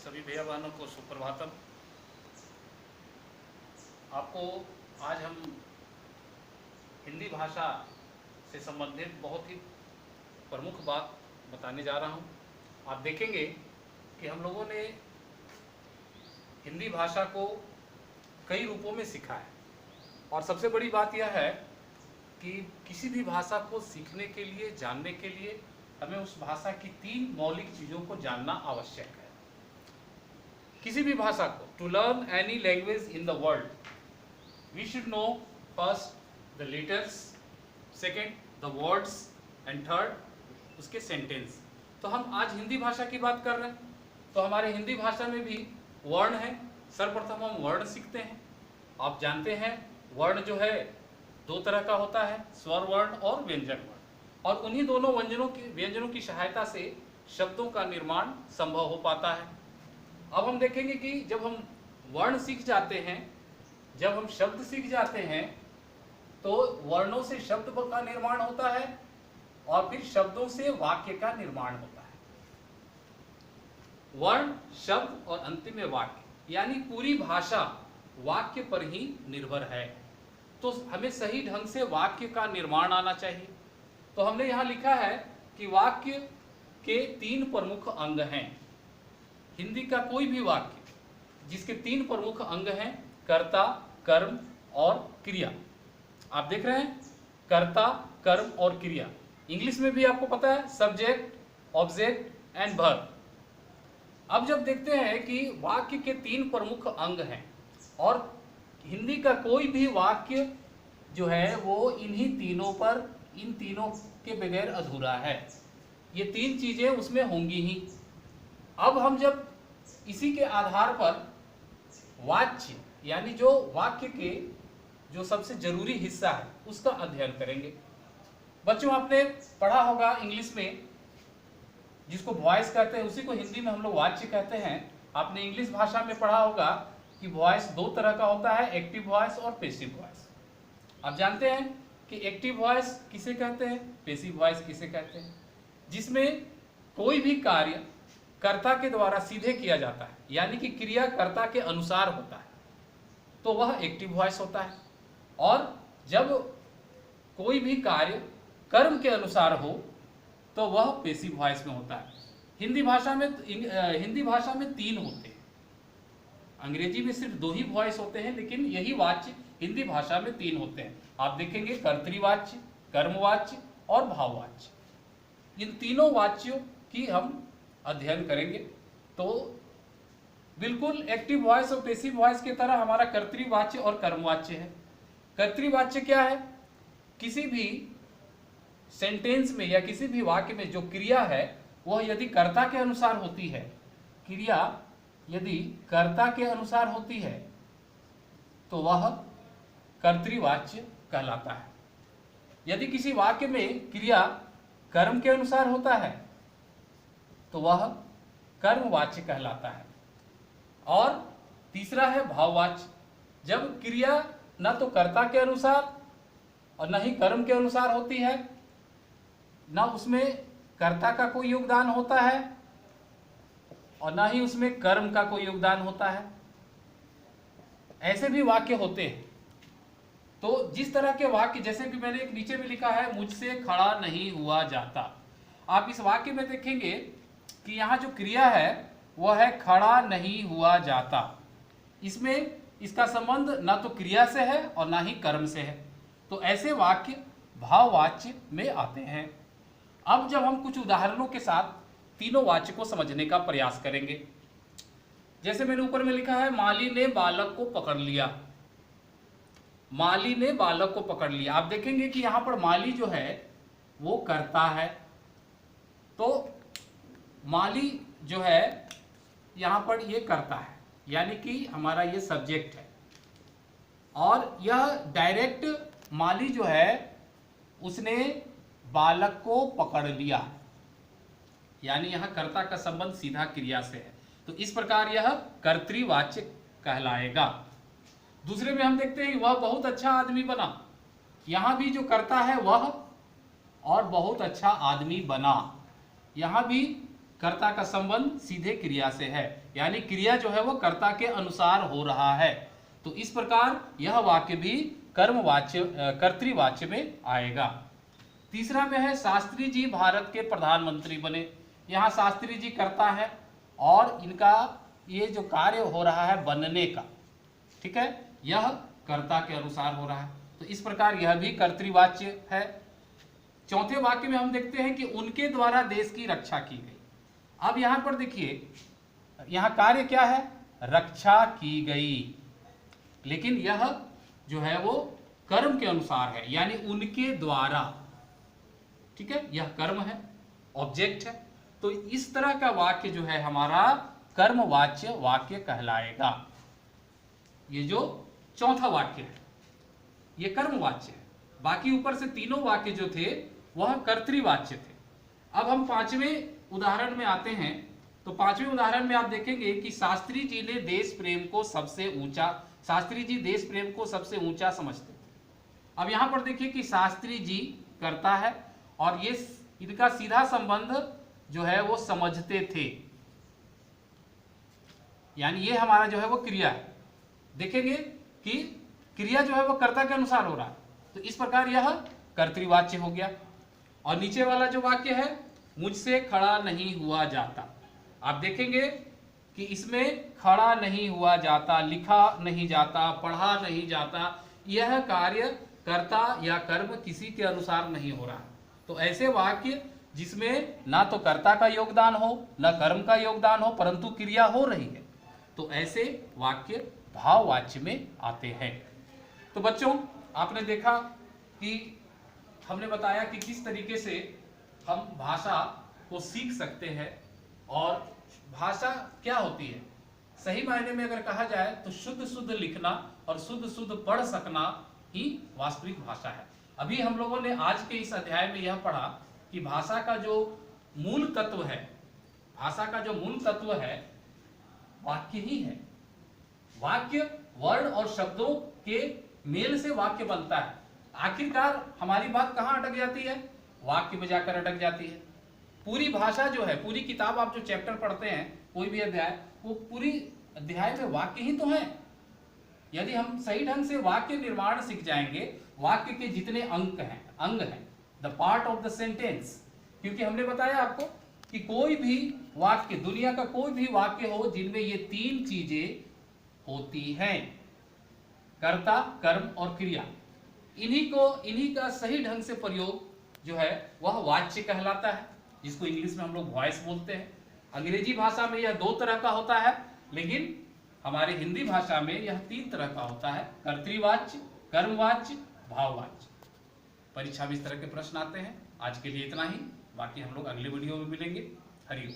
सभी भैया बहनों को सुप्रभातम। आपको आज हम हिंदी भाषा से संबंधित बहुत ही प्रमुख बात बताने जा रहा हूं। आप देखेंगे कि हम लोगों ने हिंदी भाषा को कई रूपों में सीखा है और सबसे बड़ी बात यह है कि किसी भी भाषा को सीखने के लिए, जानने के लिए हमें उस भाषा की 3 मौलिक चीज़ों को जानना आवश्यक है। किसी भी भाषा को, to learn any language in the world we should know first the letters, second the words and third उसके सेंटेंस। तो हम आज हिंदी भाषा की बात कर रहे हैं, तो हमारे हिंदी भाषा में भी वर्ण है। सर्वप्रथम हम वर्ण सीखते हैं। आप जानते हैं वर्ण जो है 2 तरह का होता है, स्वर वर्ण और व्यंजन वर्ण, और उन्हीं दोनों व्यंजनों की सहायता से शब्दों का निर्माण संभव हो पाता है। अब हम देखेंगे कि जब हम वर्ण सीख जाते हैं, जब हम शब्द सीख जाते हैं, तो वर्णों से शब्द का निर्माण होता है और फिर शब्दों से वाक्य का निर्माण होता है। वर्ण, शब्द और अंतिम में वाक्य, यानी पूरी भाषा वाक्य पर ही निर्भर है। तो हमें सही ढंग से वाक्य का निर्माण आना चाहिए। तो हमने यहाँ लिखा है कि वाक्य के 3 प्रमुख अंग हैं। हिंदी का कोई भी वाक्य जिसके 3 प्रमुख अंग हैं, कर्ता, कर्म और क्रिया। आप देख रहे हैं, कर्ता, कर्म और क्रिया। इंग्लिश में भी आपको पता है सब्जेक्ट, ऑब्जेक्ट एंड वर्ब। अब जब देखते हैं कि वाक्य के 3 प्रमुख अंग हैं और हिंदी का कोई भी वाक्य जो है वो इन तीनों के बगैर अधूरा है। ये 3 चीजें उसमें होंगी ही। अब हम जब इसी के आधार पर वाच्य, यानी जो वाक्य के जो सबसे जरूरी हिस्सा है उसका अध्ययन करेंगे। बच्चों, आपने पढ़ा होगा इंग्लिश में, जिसको वॉइस कहते हैं उसी को हिंदी में हम लोग वाच्य कहते हैं। आपने इंग्लिश भाषा में पढ़ा होगा कि वॉइस 2 तरह का होता है, एक्टिव वॉइस और पैसिव वॉइस। आप जानते हैं कि एक्टिव वॉइस किसे कहते हैं, पैसिव वॉइस किसे कहते हैं? जिसमें कोई भी कार्य कर्ता के द्वारा सीधे किया जाता है, यानी कि क्रिया कर्ता के अनुसार होता है, तो वह एक्टिव वॉइस होता है। और जब कोई भी कार्य कर्म के अनुसार हो तो वह पैसिव वॉइस में होता है। हिंदी भाषा में 3 होते हैं। अंग्रेजी में सिर्फ 2 ही वॉइस होते हैं, लेकिन यही वाच्य हिंदी भाषा में 3 होते हैं। आप देखेंगे कर्तृवाच्य, कर्मवाच्य और भाववाच्य। इन तीनों वाच्यों की हम अध्ययन करेंगे। तो बिल्कुल एक्टिव वॉइस और पैसिव वॉइस की तरह हमारा कर्तृवाच्य और कर्मवाच्य है। कर्तृवाच्य क्या है? किसी भी सेंटेंस में या किसी भी वाक्य में जो क्रिया है वह यदि कर्ता के अनुसार होती है, क्रिया यदि कर्ता के अनुसार होती है तो वह कर्तृवाच्य कहलाता है। यदि किसी वाक्य में क्रिया कर्म के अनुसार होता है तो वह कर्मवाच्य कहलाता है। और तीसरा है भाववाच्य। जब क्रिया न तो कर्ता के अनुसार और न ही कर्म के अनुसार होती है, न उसमें कर्ता का कोई योगदान होता है और न ही उसमें कर्म का कोई योगदान होता है, ऐसे भी वाक्य होते हैं। तो जिस तरह के वाक्य, जैसे भी मैंने एक नीचे में लिखा है, मुझसे खड़ा नहीं हुआ जाता। आप इस वाक्य में देखेंगे कि यहाँ जो क्रिया है वह है खड़ा नहीं हुआ जाता। इसमें इसका संबंध ना तो क्रिया से है और ना ही कर्म से है। तो ऐसे वाक्य भाववाच्य में आते हैं। अब जब हम कुछ उदाहरणों के साथ तीनों वाच्य को समझने का प्रयास करेंगे, जैसे मैंने ऊपर में लिखा है, माली ने बालक को पकड़ लिया। माली ने बालक को पकड़ लिया। आप देखेंगे कि यहाँ पर माली जो है वो कर्ता है। तो माली जो है यहाँ पर ये कर्ता है, यानी कि हमारा ये सब्जेक्ट है। और यह डायरेक्ट माली जो है उसने बालक को पकड़ लिया, यानी यहाँ कर्ता का संबंध सीधा क्रिया से है। तो इस प्रकार यह कर्तृवाच्य कहलाएगा। दूसरे में हम देखते हैं वह बहुत अच्छा आदमी बना। यहाँ भी जो कर्ता है वह और बहुत अच्छा आदमी बना, यहाँ भी कर्ता का संबंध सीधे क्रिया से है, यानी क्रिया जो है वो कर्ता के अनुसार हो रहा है। तो इस प्रकार यह वाक्य भी कर्मवाच्य कर्तृवाच्य में आएगा। तीसरा में है शास्त्री जी भारत के प्रधानमंत्री बने। यहाँ शास्त्री जी कर्ता है और इनका ये जो कार्य हो रहा है बनने का, ठीक है, यह कर्ता के अनुसार हो रहा है। तो इस प्रकार यह भी कर्तृवाच्य है। चौथे वाक्य में हम देखते हैं कि उनके द्वारा देश की रक्षा की गई। अब यहां पर देखिए, यहां कार्य क्या है, रक्षा की गई, लेकिन यह जो है वो कर्म के अनुसार है, यानी उनके द्वारा, ठीक है, यह कर्म है, ऑब्जेक्ट है। तो इस तरह का वाक्य जो है हमारा कर्मवाच्य वाक्य कहलाएगा। ये जो चौथा वाक्य है ये कर्मवाच्य है, बाकी ऊपर से तीनों वाक्य जो थे वह कर्तृवाच्य थे। अब हम पांचवें उदाहरण में आते हैं। तो पांचवें उदाहरण में आप देखेंगे कि शास्त्री जी ने देश प्रेम को सबसे ऊंचा, शास्त्री जी देश प्रेम को सबसे ऊंचा समझते थे। अब यहां पर देखिए कि शास्त्री जी करता है और ये इनका सीधा संबंध जो है वो समझते थे, यानी ये हमारा जो है वो क्रिया है। देखेंगे कि क्रिया जो है वो कर्ता के अनुसार हो रहा है, तो इस प्रकार यह कर्तृवाच्य हो गया। और नीचे वाला जो वाक्य है, मुझसे खड़ा नहीं हुआ जाता, आप देखेंगे कि इसमें खड़ा नहीं हुआ जाता, लिखा नहीं जाता, पढ़ा नहीं जाता, यह कार्य कर्ता या कर्म किसी के अनुसार नहीं हो रहा है। तो ऐसे वाक्य जिसमें ना तो कर्ता का योगदान हो ना कर्म का योगदान हो, परंतु क्रिया हो रही है, तो ऐसे वाक्य भाववाच्य में आते हैं। तो बच्चों, आपने देखा कि हमने बताया कि किस तरीके से हम भाषा को सीख सकते हैं और भाषा क्या होती है। सही मायने में अगर कहा जाए तो शुद्ध शुद्ध लिखना और शुद्ध शुद्ध पढ़ सकना ही वास्तविक भाषा है। अभी हम लोगों ने आज के इस अध्याय में यह पढ़ा कि भाषा का जो मूल तत्व है, भाषा का जो मूल तत्व है वाक्य ही है। वाक्य वर्ण और शब्दों के मेल से वाक्य बनता है। आखिरकार हमारी बात कहाँ अटक जाती है, वाक्य में जाकर अटक जाती है। पूरी भाषा जो है, पूरी किताब आप जो चैप्टर पढ़ते हैं, कोई भी अध्याय, वो पूरी अध्याय में वाक्य ही तो है। यदि हम सही ढंग से वाक्य निर्माण सीख जाएंगे, वाक्य के जितने अंग हैं, the part of the sentence, क्योंकि हमने बताया आपको कि कोई भी वाक्य, दुनिया का कोई भी वाक्य हो जिनमें ये तीन चीजें होती हैं, कर्ता, कर्म और क्रिया, इन्हीं का सही ढंग से प्रयोग जो है वह वाच्य कहलाता है, जिसको इंग्लिश में हम लोग वॉइस बोलते हैं। अंग्रेजी भाषा में यह दो तरह का होता है, लेकिन हमारे हिंदी भाषा में यह तीन तरह का होता है, कर्तृवाच्य, कर्मवाच्य, भाववाच्य। परीक्षा में इस तरह के प्रश्न आते हैं। आज के लिए इतना ही, बाकी हम लोग अगले वीडियो में मिलेंगे। हरि ओम।